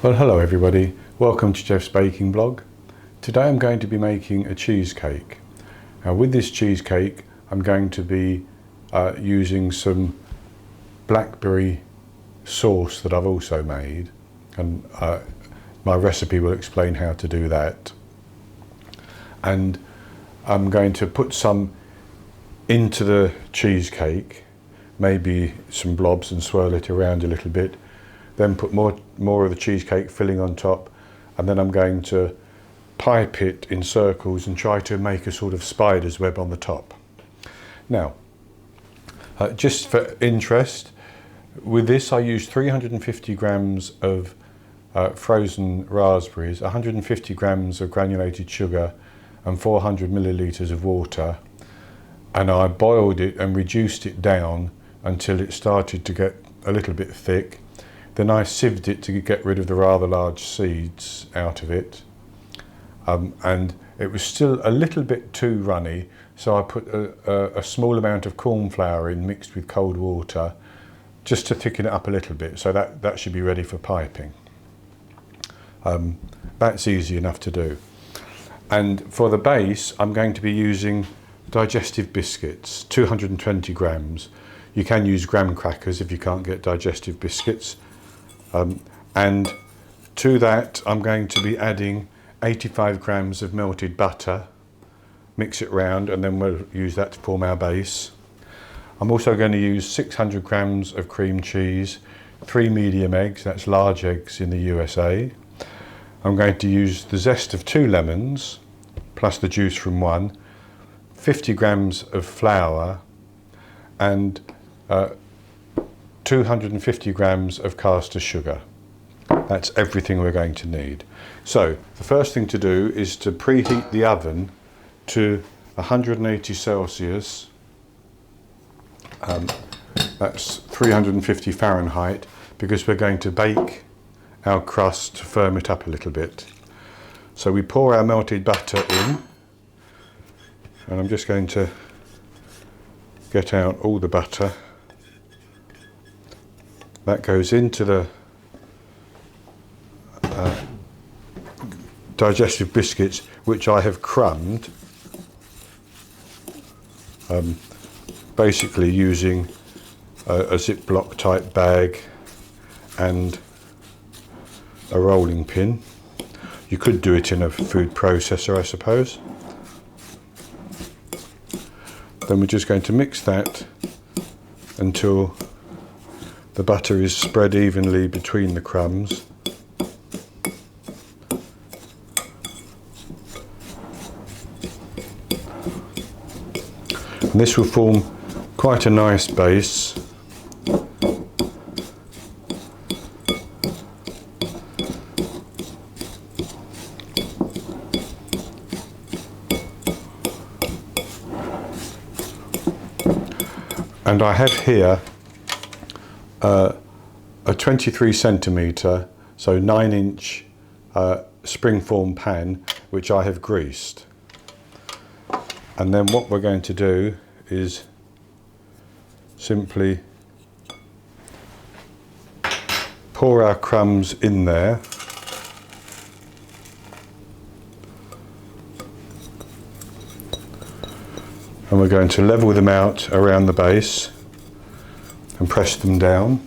Well, hello everybody, welcome to Jeff's Baking Blog. Today I'm going to be making a cheesecake. Now with this cheesecake I'm going to be using some blackberry sauce that I've also made, and my recipe will explain how to do that. And I'm going to put some into the cheesecake, maybe some blobs, and swirl it around a little bit. Then put more of the cheesecake filling on top, and then I'm going to pipe it in circles and try to make a sort of spider's web on the top. Now, just for interest, with this I used 350 grams of frozen raspberries, 150 grams of granulated sugar and 400 millilitres of water, and I boiled it and reduced it down until it started to get a little bit thick. Then I sieved it to get rid of the rather large seeds out of it, and it was still a little bit too runny, so I put a small amount of corn flour in mixed with cold water just to thicken it up a little bit, so that should be ready for piping. That's easy enough to do. And for the base I'm going to be using digestive biscuits, 220 grams. You can use graham crackers if you can't get digestive biscuits. And to that I'm going to be adding 85 grams of melted butter, mix it round, and then we'll use that to form our base. I'm also going to use 600 grams of cream cheese, 3 medium eggs, that's large eggs in the USA. I'm going to use the zest of 2 lemons, plus the juice from 1, 50 grams of flour, and 250 grams of caster sugar. That's everything we're going to need. So the first thing to do is to preheat the oven to 180 Celsius, that's 350 Fahrenheit, because we're going to bake our crust to firm it up a little bit. So we pour our melted butter in, and I'm just going to get out all the butter. That goes into the digestive biscuits, which I have crumbed, basically using a Ziploc type bag and a rolling pin. You could do it in a food processor, I suppose. Then we're just going to mix that until the butter is spread evenly between the crumbs. And this will form quite a nice base. And I have here a 23 centimetre, so 9-inch springform pan, which I have greased. And then what we're going to do is simply pour our crumbs in there. And we're going to level them out around the base and press them down.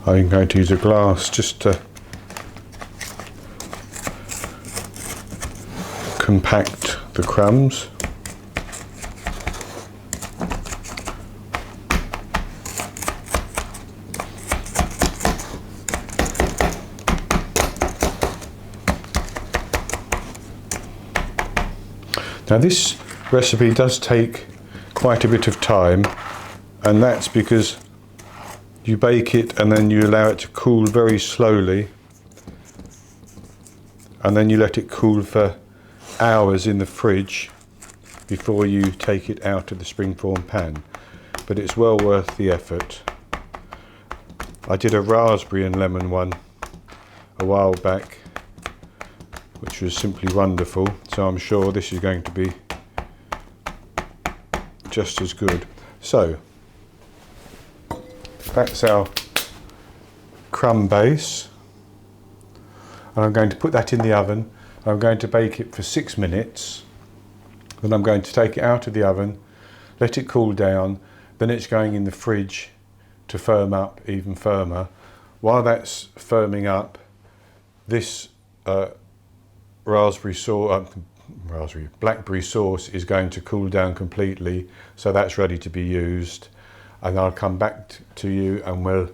I'm going to use a glass just to compact the crumbs. Now this recipe does take quite a bit of time, and that's because you bake it and then you allow it to cool very slowly, and then you let it cool for hours in the fridge, before you take it out of the springform pan, but it's well worth the effort. I did a raspberry and lemon one a while back, which was simply wonderful, so I'm sure this is going to be just as good. So that's our crumb base, and I'm going to put that in the oven. I'm going to bake it for 6 minutes, then I'm going to take it out of the oven, let it cool down, then it's going in the fridge to firm up even firmer. While that's firming up, this blackberry sauce is going to cool down completely, so that's ready to be used, and I'll come back to you and we'll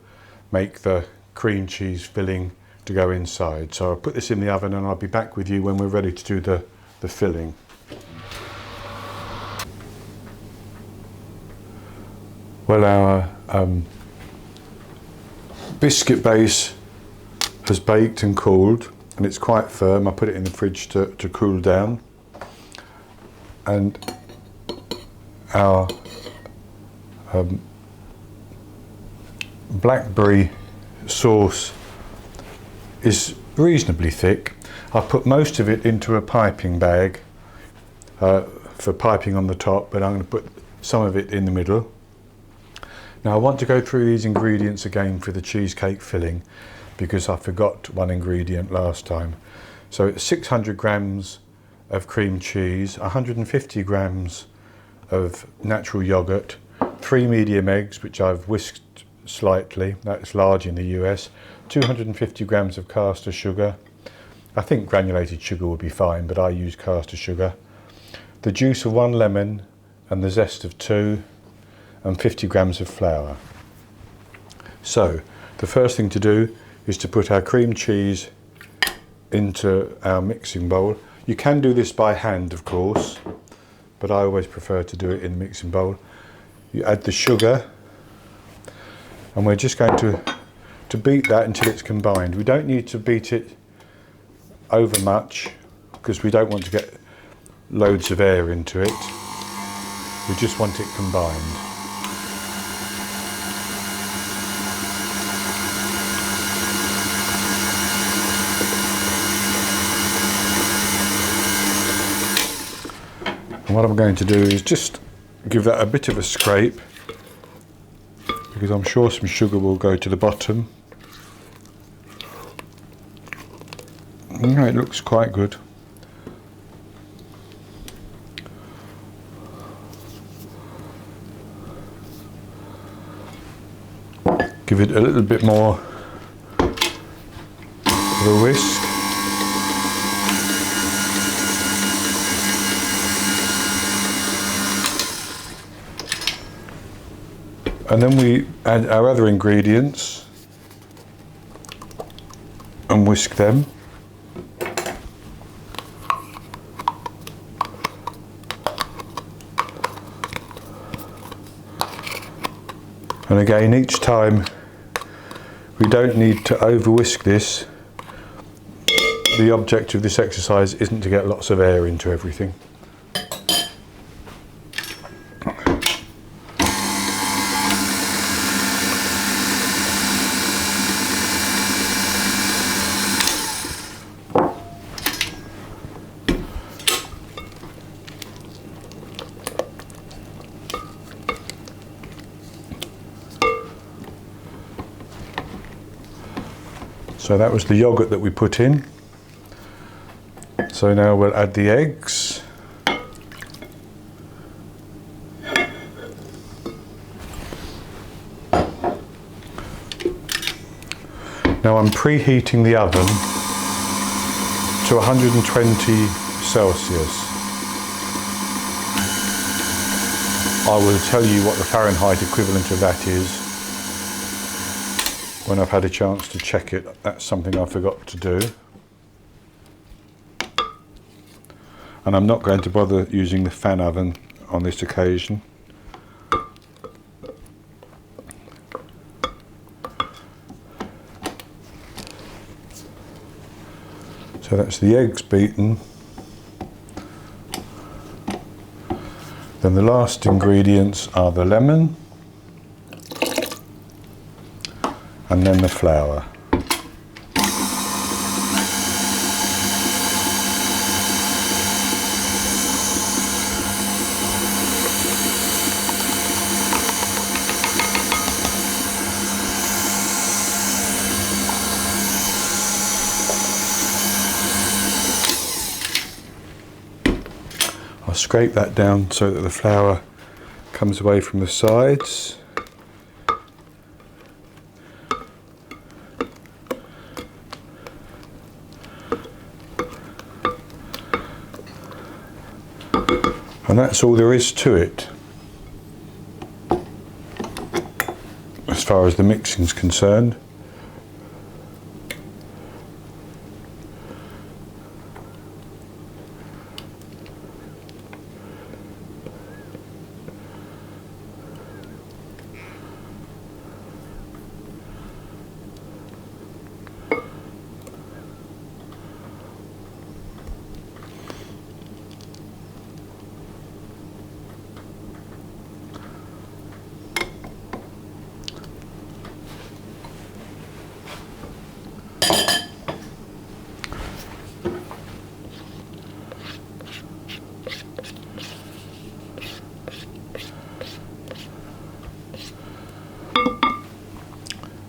make the cream cheese filling to go inside. So I'll put this in the oven and I'll be back with you when we're ready to do the filling. Well, our biscuit base has baked and cooled, and it's quite firm. I put it in the fridge to cool down, and our blackberry sauce is reasonably thick. I put most of it into a piping bag for piping on the top, but I'm going to put some of it in the middle. Now I want to go through these ingredients again for the cheesecake filling, because I forgot one ingredient last time. So it's 600 grams of cream cheese, 150 grams of natural yogurt, 3 medium eggs which I've whisked slightly, that's large in the US, 250 grams of caster sugar. I think granulated sugar would be fine, but I use caster sugar. The juice of 1 lemon and the zest of 2, and 50 grams of flour. So the first thing to do is to put our cream cheese into our mixing bowl. You can do this by hand, of course, but I always prefer to do it in the mixing bowl. You add the sugar, and we're just going to beat that until it's combined. We don't need to beat it over much, because we don't want to get loads of air into it. We just want it combined. And what I'm going to do is just give that a bit of a scrape, because I'm sure some sugar will go to the bottom. It looks quite good. Give it a little bit more of a whisk. And then we add our other ingredients and whisk them. And again, each time, we don't need to over whisk this. The object of this exercise isn't to get lots of air into everything. So that was the yogurt that we put in. So now we'll add the eggs. Now I'm preheating the oven to 120 Celsius. I will tell you what the Fahrenheit equivalent of that is when I've had a chance to check it. That's something I forgot to do. And I'm not going to bother using the fan oven on this occasion. So that's the eggs beaten. Then the last ingredients are the lemon and then the flour. I'll scrape that down so that the flour comes away from the sides. And that's all there is to it as far as the mixing is concerned.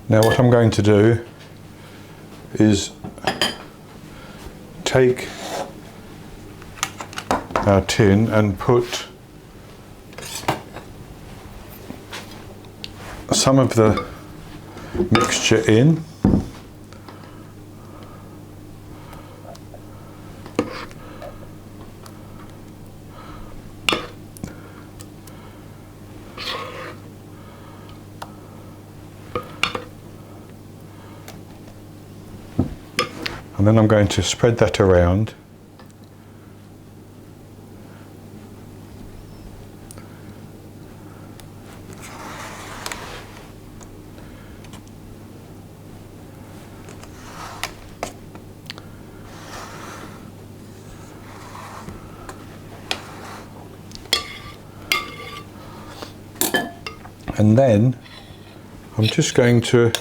Now what I'm going to do is take our tin and put some of the mixture in. And then I'm going to spread that around. And then I'm just going to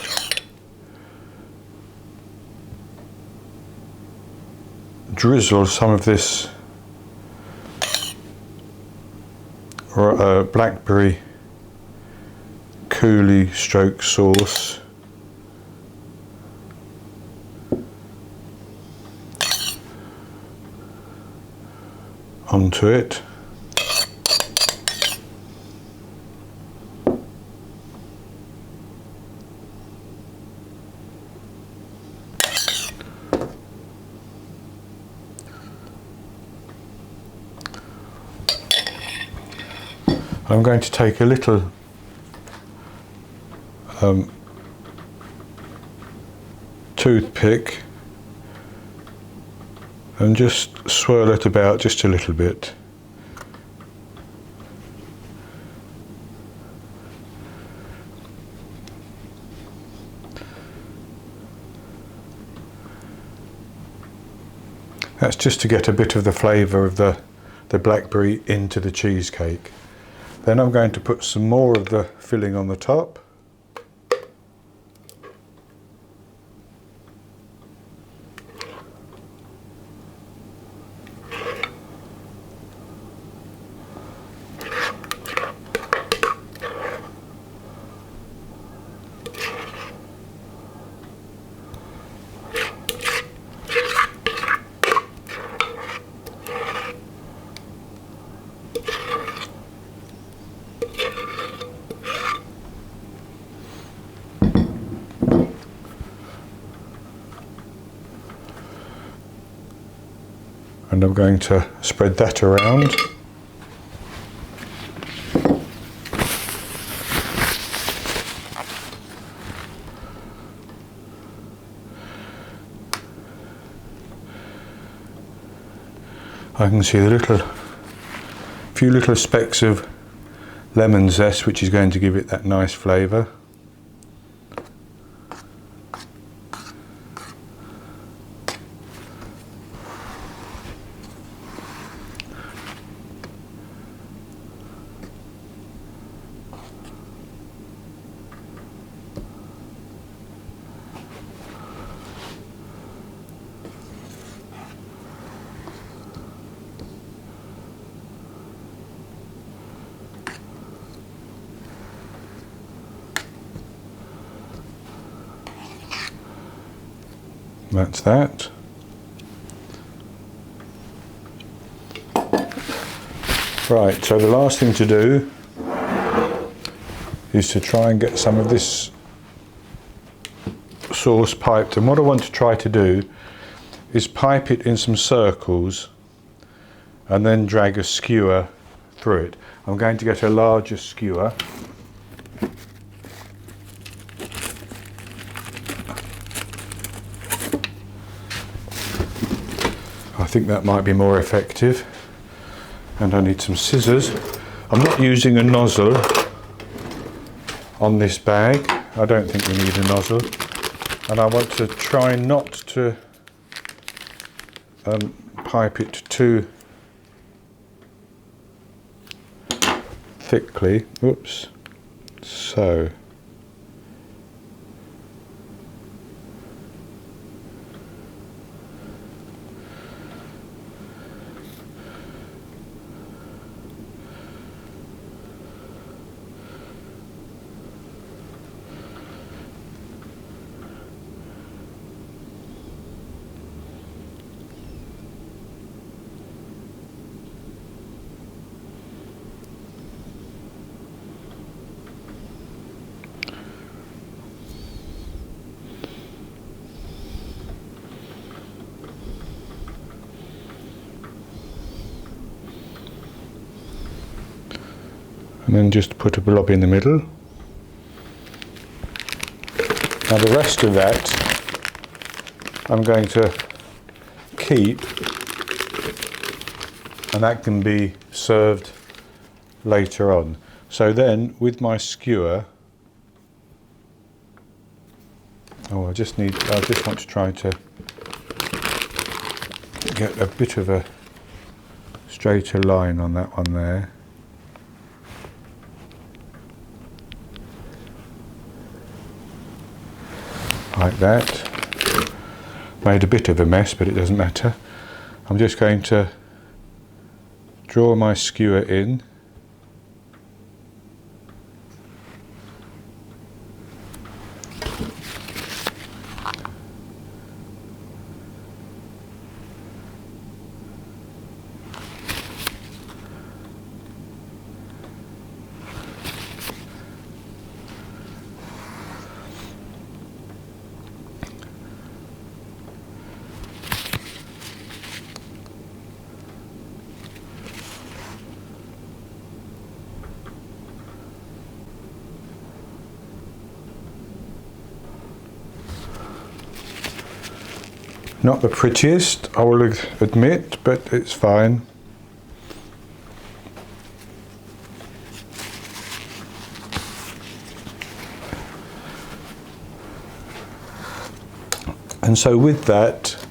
drizzle some of this blackberry coulis stroke sauce onto it. I'm going to take a little toothpick and just swirl it about just a little bit. That's just to get a bit of the flavour of the blackberry into the cheesecake. Then I'm going to put some more of the filling on the top. And I'm going to spread that around. I can see a few little specks of lemon zest, which is going to give it that nice flavour. That's that. Right, so the last thing to do is to try and get some of this sauce piped, and what I want to try to do is pipe it in some circles and then drag a skewer through it. I'm going to get a larger skewer. I think that might be more effective. And I need some scissors. I'm not using a nozzle on this bag. I don't think we need a nozzle. And I want to try not to pipe it too thickly. Oops. So. And then just put a blob in the middle. Now the rest of that I'm going to keep, and that can be served later on. So then with my skewer, I just want to try to get a bit of a straighter line on that one there. Like that. Made a bit of a mess, but it doesn't matter. I'm just going to draw my skewer in. Not the prettiest, I will admit, but it's fine. And so with that,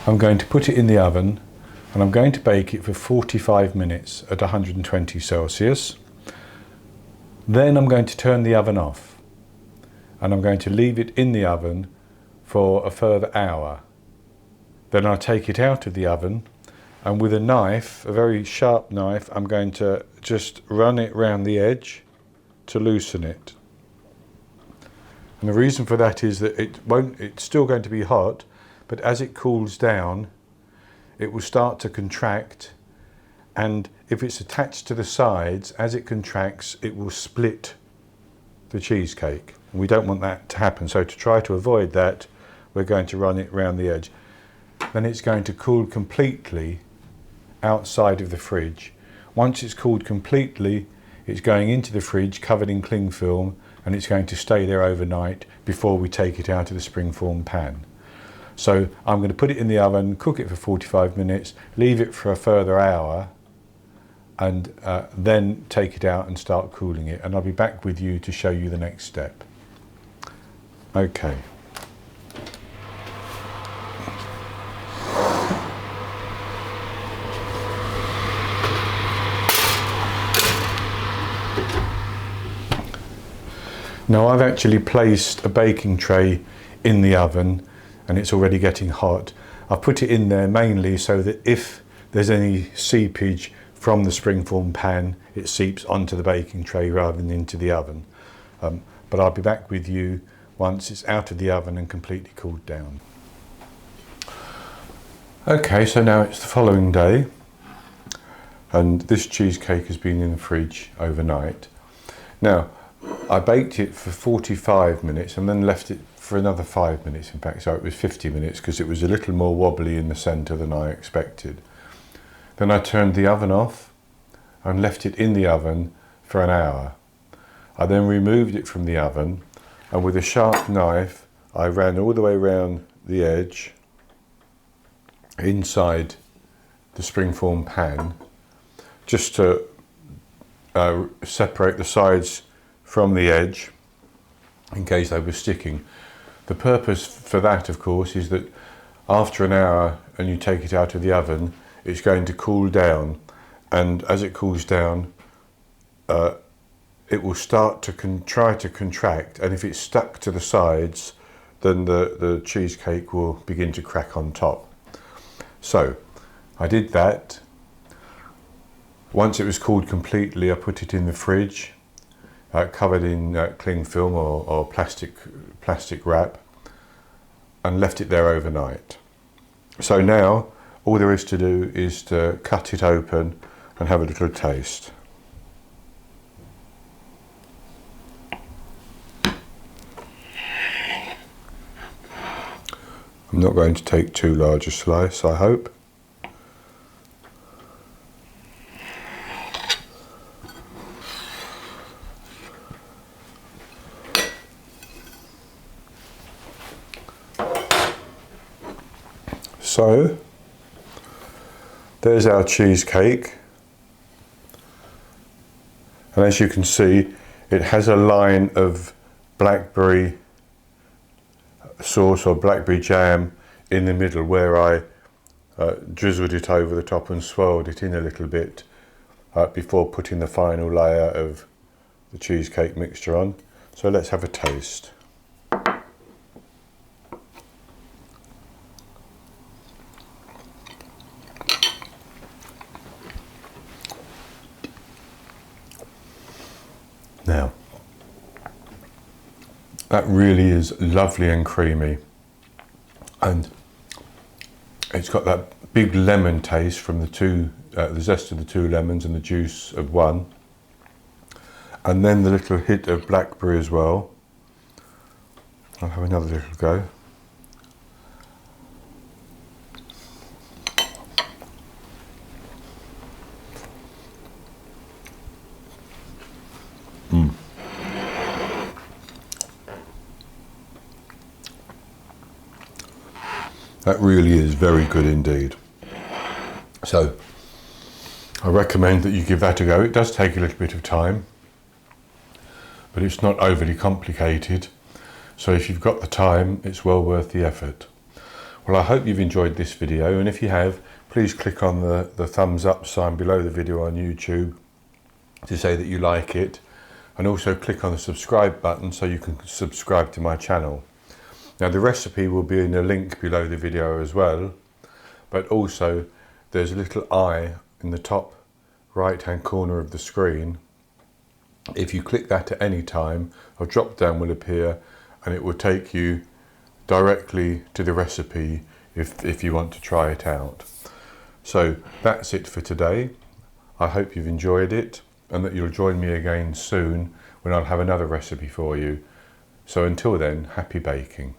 I'm going to put it in the oven and I'm going to bake it for 45 minutes at 120 Celsius. Then I'm going to turn the oven off and I'm going to leave it in the oven for a further hour. Then I'll take it out of the oven and with a knife, a very sharp knife, I'm going to just run it round the edge to loosen it. And the reason for that is that it's still going to be hot, but as it cools down, it will start to contract, and if it's attached to the sides, as it contracts, it will split the cheesecake. And we don't want that to happen, so to try to avoid that, we're going to run it round the edge. Then it's going to cool completely outside of the fridge. Once it's cooled completely, it's going into the fridge covered in cling film, and it's going to stay there overnight before we take it out of the springform pan. So I'm going to put it in the oven, cook it for 45 minutes, leave it for a further hour, and then take it out and start cooling it. And I'll be back with you to show you the next step. Okay. Now I've actually placed a baking tray in the oven and it's already getting hot. I've put it in there mainly so that if there's any seepage from the springform pan, it seeps onto the baking tray rather than into the oven. But I'll be back with you once it's out of the oven and completely cooled down. Okay, so now it's the following day, and this cheesecake has been in the fridge overnight. Now, I baked it for 45 minutes and then left it for another 5 minutes, in fact, so it was 50 minutes because it was a little more wobbly in the centre than I expected. Then I turned the oven off and left it in the oven for an hour. I then removed it from the oven, and with a sharp knife I ran all the way around the edge inside the springform pan, just to separate the sides from the edge in case they were sticking. The purpose for that, of course, is that after an hour and you take it out of the oven, it's going to cool down, and as it cools down it will start to try to contract, and if it's stuck to the sides then the cheesecake will begin to crack on top. So I did that. Once it was cooled completely, I put it in the fridge, covered in cling film or plastic wrap, and left it there overnight. So now all there is to do is to cut it open and have a little taste. I'm not going to take too large a slice, I hope. So, there's our cheesecake, and as you can see, it has a line of blackberry sauce or blackberry jam in the middle where I drizzled it over the top and swirled it in a little bit before putting the final layer of the cheesecake mixture on. So let's have a taste. Now, that really is lovely and creamy, and it's got that big lemon taste from the zest of the 2 lemons and the juice of 1, and then the little hit of blackberry as well. I'll have another little go. That really is very good indeed. So I recommend that you give that a go. It does take a little bit of time, but it's not overly complicated. So if you've got the time, it's well worth the effort. Well, I hope you've enjoyed this video, and if you have, please click on the thumbs up sign below the video on YouTube to say that you like it, and also click on the subscribe button so you can subscribe to my channel. Now, the recipe will be in a link below the video as well, but also there's a little eye in the top right hand corner of the screen. If you click that at any time, a drop down will appear and it will take you directly to the recipe if you want to try it out. So that's it for today. I hope you've enjoyed it and that you'll join me again soon when I'll have another recipe for you. So until then, happy baking.